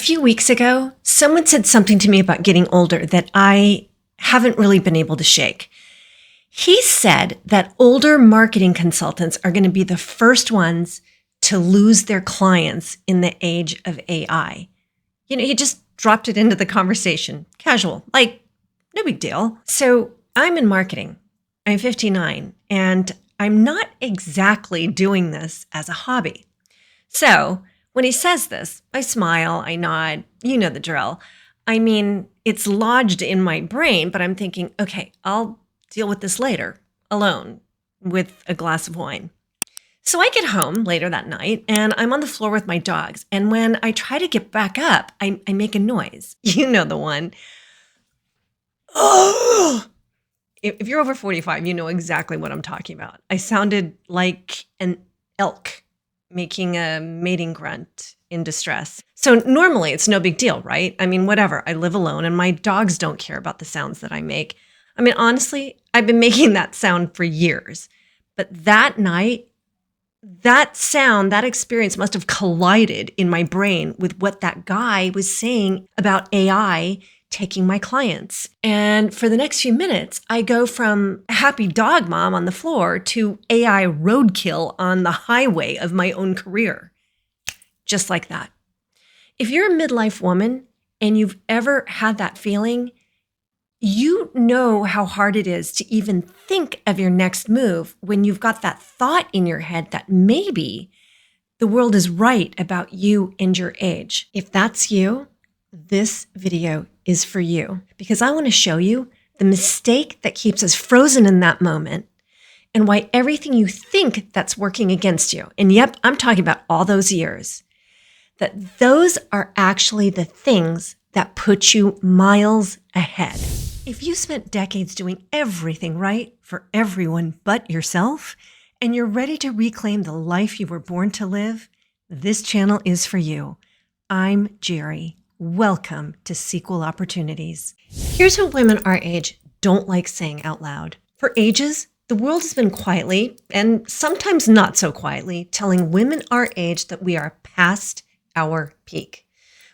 few weeks ago, someone said something to me about getting older that I haven't really been able to shake. He said that older marketing consultants are going to be the first ones to lose their clients in the age of AI. He just dropped it into the conversation, casual, like no big deal. So I'm in marketing. I'm 59, and I'm not exactly doing this as a hobby. So when he says this, I smile, I nod, you know the drill. I mean, it's lodged in my brain, but I'm thinking, okay, I'll deal with this later, alone, with a glass of wine. So I get home later that night, and I'm on the floor with my dogs. And when I try to get back up, I make a noise. You know the one. Oh! If you're over 45, you know exactly what I'm talking about. I sounded like an elk making a mating grunt in distress. So normally it's no big deal, right? I mean, whatever. I live alone and my dogs don't care about the sounds that I make. I mean, honestly, I've been making that sound for years. But that night, that sound, that experience must have collided in my brain with what that guy was saying about AI taking my clients. And for the next few minutes, I go from a happy dog mom on the floor to AI roadkill on the highway of my own career. Just like that. If you're a midlife woman and you've ever had that feeling, you know how hard it is to even think of your next move when you've got that thought in your head that maybe the world is right about you and your age. If that's you, this video is for you, because I want to show you the mistake that keeps us frozen in that moment and why everything you think that's working against you, and yep, I'm talking about all those years, that those are actually the things that put you miles ahead. If you spent decades doing everything right for everyone but yourself, and you're ready to reclaim the life you were born to live, this channel is for you. I'm Jeri. Welcome to Sequel Opportunities. Here's what women our age don't like saying out loud. For ages, the world has been quietly, and sometimes not so quietly, telling women our age that we are past our peak.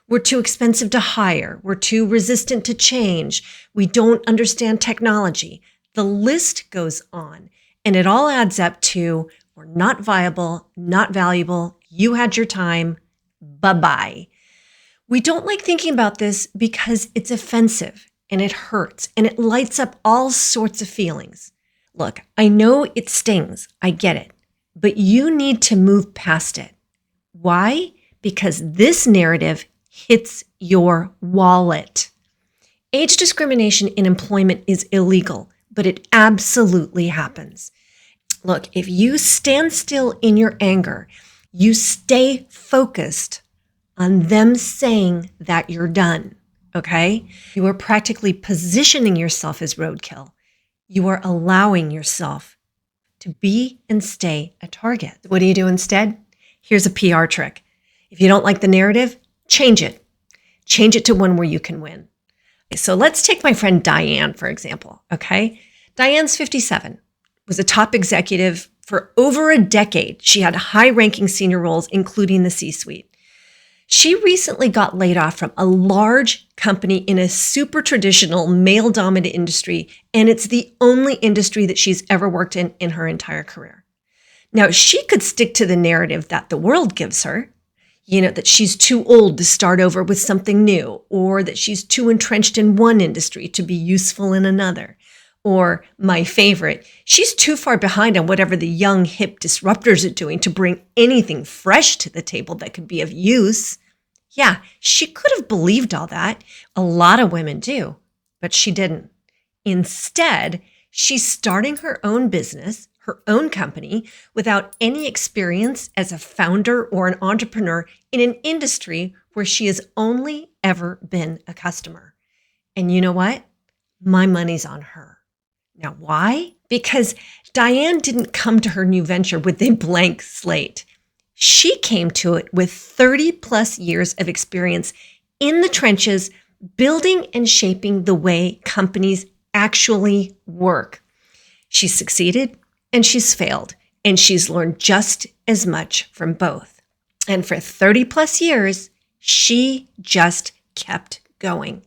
We're too expensive to hire. We're too resistant to change. We don't understand technology. The list goes on, and it all adds up to we're not viable, not valuable. You had your time. Bye-bye. We don't like thinking about this because it's offensive and it hurts and it lights up all sorts of feelings. Look, I know it stings. I get it. But you need to move past it. Why? Because this narrative hits your wallet. Age discrimination in employment is illegal, but it absolutely happens. Look, if you stand still in your anger, you stay focused on them saying that you're done, okay? You are practically positioning yourself as roadkill. You are allowing yourself to be and stay a target. What do you do instead? Here's a PR trick. If you don't like the narrative, change it. Change it to one where you can win. So let's take my friend Diane, for example, okay? Diane's 57, was a top executive for over a decade. She had high-ranking senior roles, including the C-suite. She recently got laid off from a large company in a super traditional male-dominated industry, and it's the only industry that she's ever worked in her entire career. Now, she could stick to the narrative that the world gives her, that she's too old to start over with something new, or that she's too entrenched in one industry to be useful in another. Or my favorite, she's too far behind on whatever the young, hip disruptors are doing to bring anything fresh to the table that could be of use. Yeah, she could have believed all that. A lot of women do, but she didn't. Instead, she's starting her own business, her own company, without any experience as a founder or an entrepreneur in an industry where she has only ever been a customer. And you know what? My money's on her. Now, why? Because Diane didn't come to her new venture with a blank slate. She came to it with 30 plus years of experience in the trenches, building and shaping the way companies actually work. She's succeeded and she's failed, and she's learned just as much from both. And for 30 plus years, She just kept going.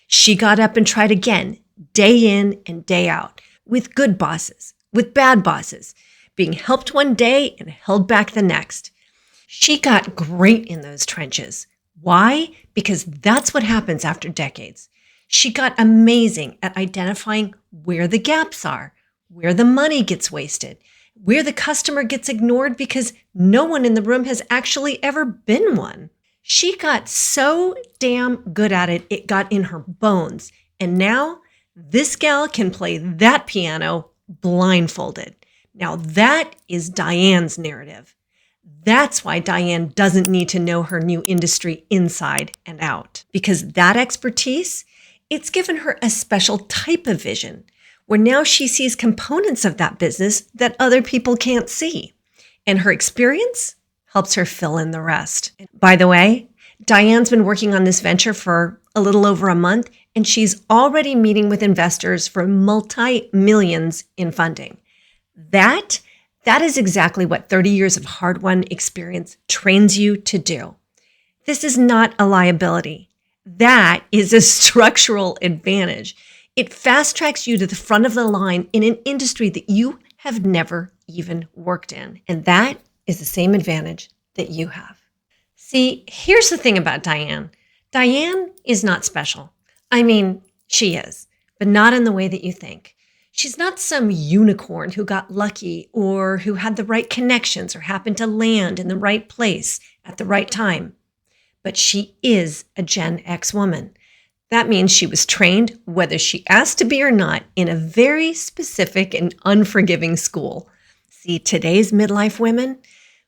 She got up and tried again, day in and day out, with good bosses, with bad bosses, being helped one day and held back the next. She got great in those trenches. Why? Because that's what happens after decades. She got amazing at identifying where the gaps are, where the money gets wasted, where the customer gets ignored because no one in the room has actually ever been one. She got so damn good at it, it got in her bones. And now this gal can play that piano blindfolded. Now that is Diane's narrative. That's why Diane doesn't need to know her new industry inside and out. Because that expertise, it's given her a special type of vision, where now she sees components of that business that other people can't see. And her experience helps her fill in the rest. By the way, Diane's been working on this venture for a little over a month, and she's already meeting with investors for multi-millions in funding. That is exactly what 30 years of hard-won experience trains you to do. This is not a liability. That is a structural advantage. It fast-tracks you to the front of the line in an industry that you have never even worked in. And that is the same advantage that you have. See, here's the thing about Diane. Diane is not special. I mean, she is, but not in the way that you think. She's not some unicorn who got lucky or who had the right connections or happened to land in the right place at the right time. But she is a Gen X woman. That means she was trained, whether she asked to be or not, in a very specific and unforgiving school. See, today's midlife women,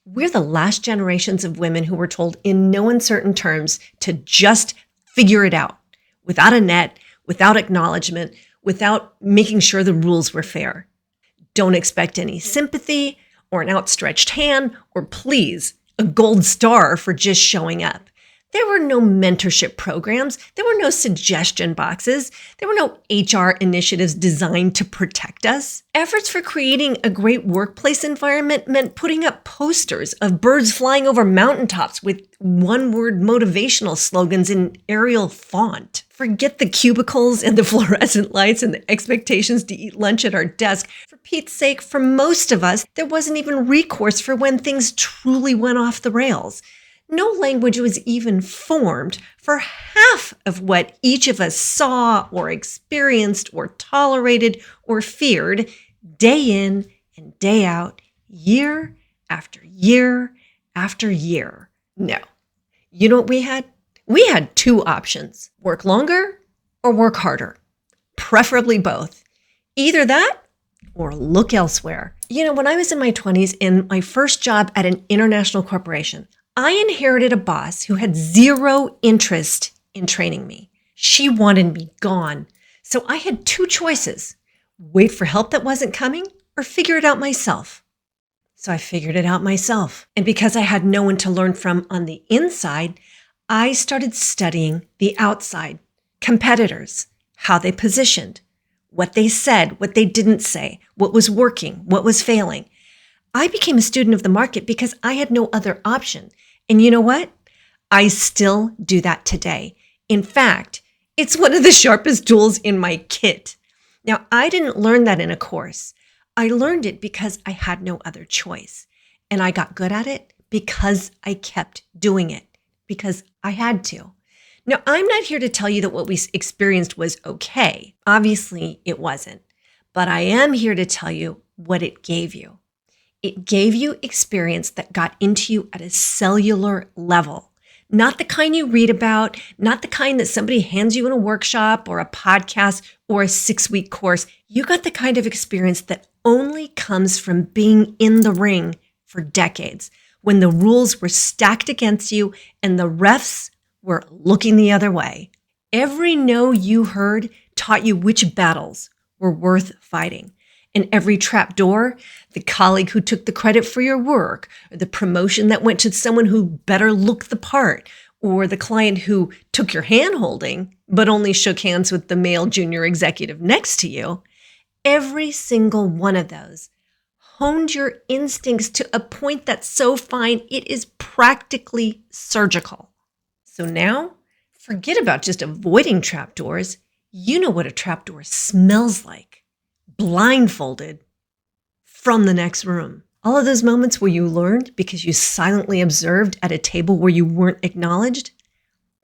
we're the last generations of women who were told in no uncertain terms to just figure it out without a net, without acknowledgement, without making sure the rules were fair. Don't expect any sympathy or an outstretched hand or, please, a gold star for just showing up. There were no mentorship programs. There were no suggestion boxes. There were no HR initiatives designed to protect us. Efforts for creating a great workplace environment meant putting up posters of birds flying over mountaintops with one-word motivational slogans in Arial font. Forget the cubicles and the fluorescent lights and the expectations to eat lunch at our desk. For Pete's sake, for most of us, there wasn't even recourse for when things truly went off the rails. No language was even formed for half of what each of us saw or experienced or tolerated or feared day in and day out, year after year after year. No. You know what we had? We had two options: work longer or work harder, preferably both. Either that or look elsewhere. You know, when I was in my 20s in my first job at an international corporation, I inherited a boss who had zero interest in training me. She wanted me gone. So I had two choices: wait for help that wasn't coming or figure it out myself. So I figured it out myself. And because I had no one to learn from on the inside, I started studying the outside, competitors, how they positioned, what they said, what they didn't say, what was working, what was failing. I became a student of the market because I had no other option. And you know what? I still do that today. In fact, it's one of the sharpest tools in my kit. Now, I didn't learn that in a course. I learned it because I had no other choice. And I got good at it because I kept doing it, because I had to. Now, I'm not here to tell you that what we experienced was okay. Obviously, it wasn't. But I am here to tell you what it gave you. It gave you experience that got into you at a cellular level. Not the kind you read about, not the kind that somebody hands you in a workshop or a podcast or a 6-week course. You got the kind of experience that only comes from being in the ring for decades, when the rules were stacked against you and the refs were looking the other way. Every no you heard taught you which battles were worth fighting. And every trap door, the colleague who took the credit for your work, or the promotion that went to someone who better looked the part, or the client who took your hand holding, but only shook hands with the male junior executive next to you, every single one of those honed your instincts to a point that's so fine it is practically surgical. So now, forget about just avoiding trapdoors. You know what a trapdoor smells like, blindfolded from the next room. All of those moments where you learned because you silently observed at a table where you weren't acknowledged,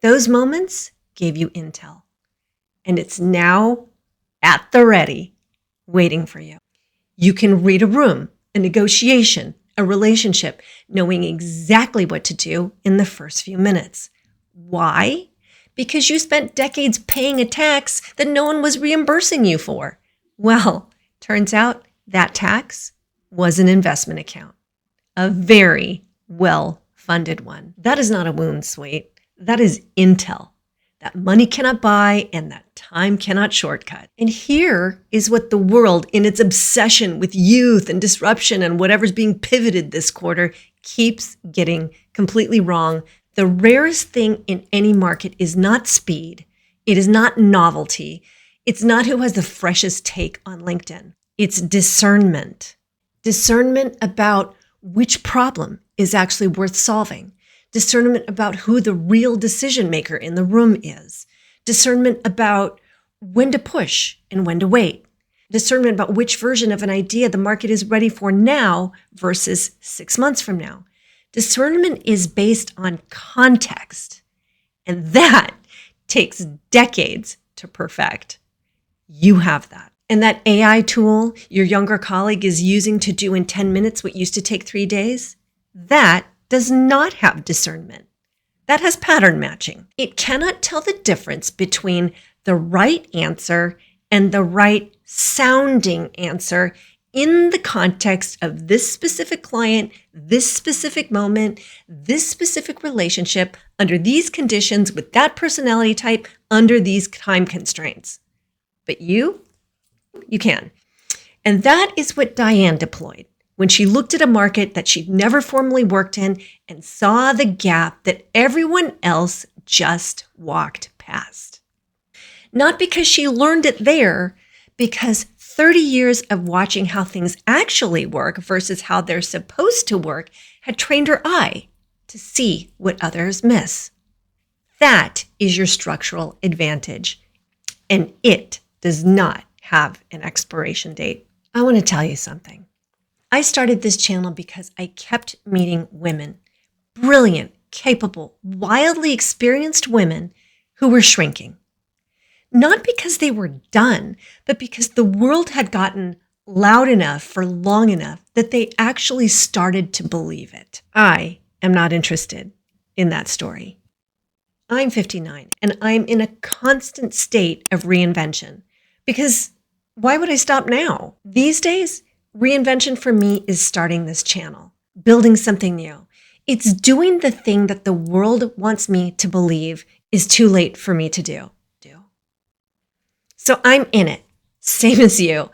those moments gave you intel. And it's now at the ready, waiting for you. You can read a room, a negotiation, a relationship, knowing exactly what to do in the first few minutes. Why? Because you spent decades paying a tax that no one was reimbursing you for. Well, turns out that tax was an investment account, a very well-funded one. That is not a wound, sweet. That is intel that money cannot buy and that time cannot shortcut. And here is what the world, in its obsession with youth and disruption and whatever's being pivoted this quarter, keeps getting completely wrong. The rarest thing in any market is not speed. It is not novelty. It's not who has the freshest take on LinkedIn. It's discernment. Discernment about which problem is actually worth solving. Discernment about who the real decision maker in the room is. Discernment about when to push and when to wait. Discernment about which version of an idea the market is ready for now versus 6 months from now. Discernment is based on context, and that takes decades to perfect. You have that. And that AI tool your younger colleague is using to do in 10 minutes what used to take 3 days, that does not have discernment. That has pattern matching. It cannot tell the difference between the right answer and the right sounding answer in the context of this specific client, this specific moment, this specific relationship, under these conditions, with that personality type, under these time constraints. But you can. And that is what Diane deployed when she looked at a market that she'd never formally worked in and saw the gap that everyone else just walked past. Not because she learned it there, because 30 years of watching how things actually work versus how they're supposed to work had trained her eye to see what others miss. That is your structural advantage, and it does not have an expiration date. I want to tell you something. I started this channel because I kept meeting women, brilliant, capable, wildly experienced women who were shrinking. Not because they were done, but because the world had gotten loud enough for long enough that they actually started to believe it. I am not interested in that story. I'm 59 and I'm in a constant state of reinvention because why would I stop now? These days, reinvention for me is starting this channel, building something new. It's doing the thing that the world wants me to believe is too late for me to do. So I'm in it, same as you.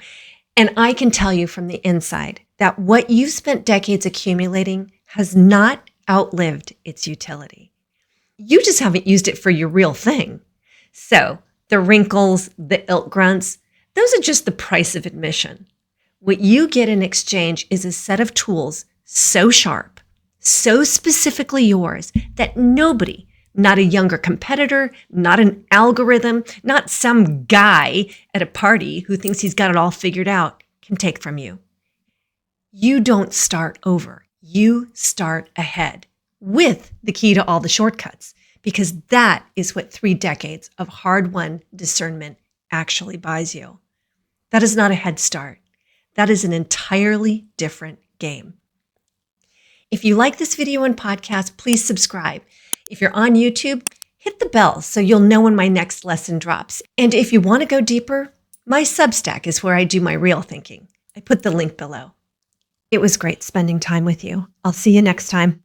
And I can tell you from the inside that what you've spent decades accumulating has not outlived its utility. You just haven't used it for your real thing. So the wrinkles, the ilk grunts, those are just the price of admission. What you get in exchange is a set of tools so sharp, so specifically yours, that nobody, not a younger competitor, not an algorithm, not some guy at a party who thinks he's got it all figured out, can take from you. You don't start over. You start ahead with the key to all the shortcuts, because that is what 3 decades of hard-won discernment actually buys you. That is not a head start. That is an entirely different game. If you like this video and podcast, please subscribe. If you're on YouTube, hit the bell so you'll know when my next lesson drops. And if you want to go deeper, my Substack is where I do my real thinking. I put the link below. It was great spending time with you. I'll see you next time.